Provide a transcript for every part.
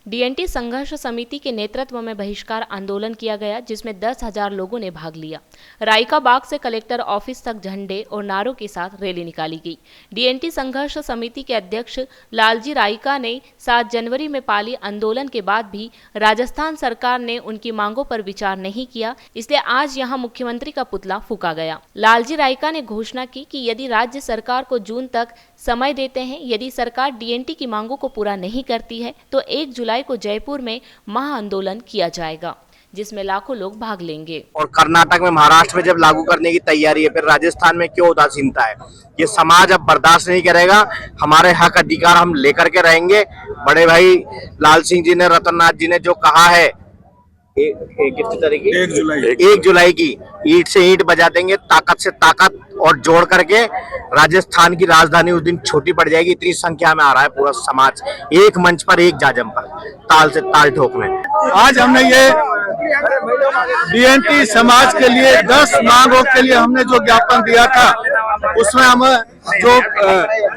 DNT संघर्ष समिति के नेतृत्व में बहिष्कार आंदोलन किया गया, जिसमें 10,000 लोगों ने भाग लिया। रायका बाग से कलेक्टर ऑफिस तक झंडे और नारों के साथ रैली निकाली गई। डीएनटी संघर्ष समिति के अध्यक्ष लालजी रायका ने 7 जनवरी में पाली आंदोलन के बाद भी राजस्थान सरकार ने उनकी मांगों पर विचार नहीं किया, इसलिए आज यहां मुख्यमंत्री का पुतला फूंका गया। लालजी रायका ने घोषणा की कि यदि राज्य सरकार को जून तक समय देते हैं, यदि सरकार डीएनटी की मांगों को पूरा नहीं करती है तो 1 जुलाई को जयपुर में महाआंदोलन किया जाएगा, जिसमें लाखों लोग भाग लेंगे। और कर्नाटक में, महाराष्ट्र में जब लागू करने की तैयारी है, फिर राजस्थान में क्यों उदासीनता है? ये समाज अब बर्दाश्त नहीं करेगा। हमारे हक अधिकार हम लेकर के रहेंगे। बड़े भाई लाल सिंह जी ने, रतननाथ जी ने जो कहा है, कितनी तारीख? 1 जुलाई की ईंट से ईंट बजा देंगे, ताकत से ताकत और जोड़ करके राजस्थान की राजधानी उस दिन छोटी पड़ जाएगी। इतनी संख्या में आ रहा है पूरा समाज, एक मंच पर, एक जाजम पर, ताल से ताल ठोकने। आज हमने ये डीएनटी समाज के लिए 10 मांगों के लिए हमने जो ज्ञापन दिया था, उसमें हम जो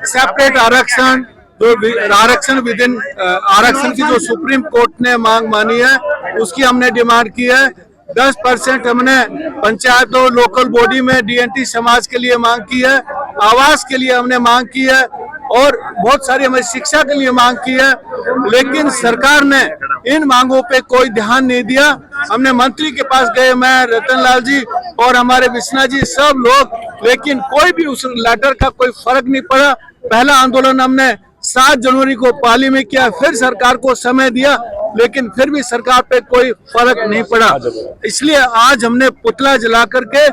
सेपरेट आरक्षण, जो आरक्षण विदिन आरक्षण की जो सुप्रीम कोर्ट ने मांग मानी है, उसकी हमने डिमांड की है। 10% हमने पंचायत और लोकल बॉडी में डीएनटी समाज के लिए मांग की है। आवास के लिए हमने मांग की है और बहुत सारी हमें शिक्षा के लिए मांग की है, लेकिन सरकार ने इन मांगों पे कोई ध्यान नहीं दिया। हमने मंत्री के पास गए, मैं, रतनलाल जी और हमारे विष्णा जी, सब लोग, लेकिन कोई भी उस लेटर का कोई फर्क नहीं पड़ा। पहला आंदोलन हमने 7 जनवरी को पाली में किया, फिर सरकार को समय दिया, लेकिन फिर भी सरकार पे कोई फर्क नहीं पड़ा। इसलिए आज हमने पुतला जला करके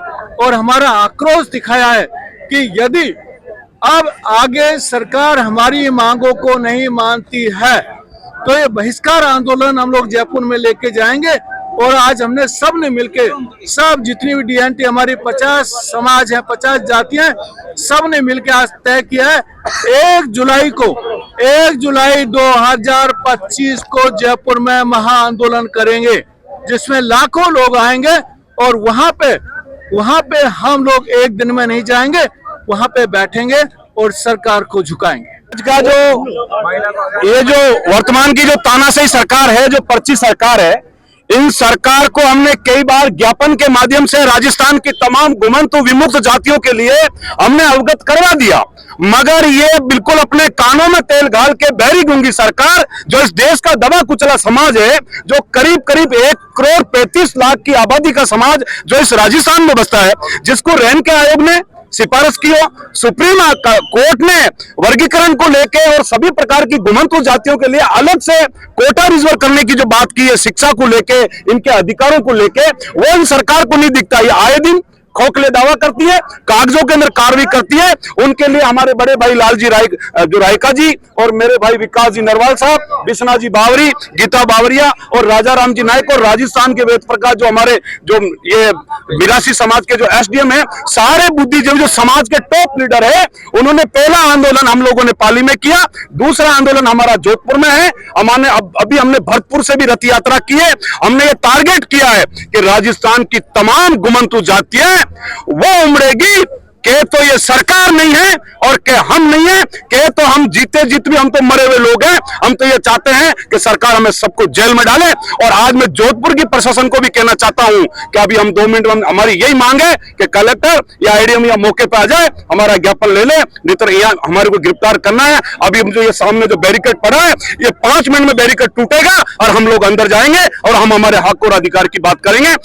और हमारा आक्रोश दिखाया है कि यदि अब आगे सरकार हमारी मांगों को नहीं मानती है तो ये बहिष्कार आंदोलन हम लोग जयपुर में लेके जाएंगे। और आज हमने सब ने मिलके, सब जितनी भी डीएनटी हमारी 50 समाज है, 50 जातियां, सब ने मिलके आज तय किया है 1 जुलाई को, 1 जुलाई 2025 को जयपुर में महाआंदोलन करेंगे, जिसमें लाखों लोग आएंगे। और वहां पे हम लोग एक दिन में नहीं जाएंगे, वहां पे बैठेंगे और सरकार को झुकाएंगे। का ये जो वर्तमान की जो तानाशाही सरकार है, जो पर्ची सरकार है, इन सरकार को हमने कई बार ज्ञापन के माध्यम से राजस्थान की तमाम गुमंत विमुक्त जातियों के लिए हमने अवगत करवा दिया, मगर ये बिल्कुल अपने कानों में तेल डाल के बहरी गूंगी सरकार, जो इस देश का दबा कुचला समाज है, जो करीब करीब 1,35,00,000 की आबादी का समाज जो इस राजस्थान में बसता है, जिसको रैन के आयोग ने सिफारिश की हो, सुप्रीम कोर्ट ने वर्गीकरण को लेके और सभी प्रकार की गुमंत जातियों के लिए अलग से कोटा रिजर्व करने की जो बात की है, शिक्षा को लेके, इनके अधिकारों को लेके, वो इन सरकार को नहीं दिखता। ये आए दिन खोखले दावा करती है, कागजों के अंदर कार्रवाई करती है। उनके लिए हमारे बड़े भाई लालजी रायका जी और मेरे भाई विकास जी नरवाल साहब, विष्णा जी बावरी, गीता बावरिया और राजा राम जी नायक और राजस्थान के वेद प्रकाश, जो हमारे जो ये मिरासी समाज के जो एसडीएम है, सारे बुद्धिजीवी जो समाज के टॉप लीडर है, उन्होंने पहला आंदोलन हम लोगों ने पाली में किया, दूसरा आंदोलन हमारा जोधपुर में है। अभी हमने भरतपुर से भी रथ यात्रा की है। हमने ये टारगेट किया है कि राजस्थान की तमाम गुमंतु जातियां वो उमड़ेगी के तो ये सरकार नहीं है और के हम नहीं है, के तो हम जीते जीत भी, हम तो मरे हुए लोग हैं। हम तो ये चाहते हैं कि सरकार हमें सबको जेल में डाले। और आज मैं जोधपुर की प्रशासन को भी कहना चाहता हूं कि अभी हम 2 मिनट में, हमारी यही मांग है कि कलेक्टर या एडीएम या मौके पर आ जाए, हमारा ज्ञापन ले ले, नहीं तो यहाँ हमारे को गिरफ्तार करना है। अभी जो ये सामने जो बैरिकेड पड़ा है, ये 5 मिनट में बैरिकेड टूटेगा और हम लोग अंदर जाएंगे और हम हमारे हक और अधिकार की बात करेंगे।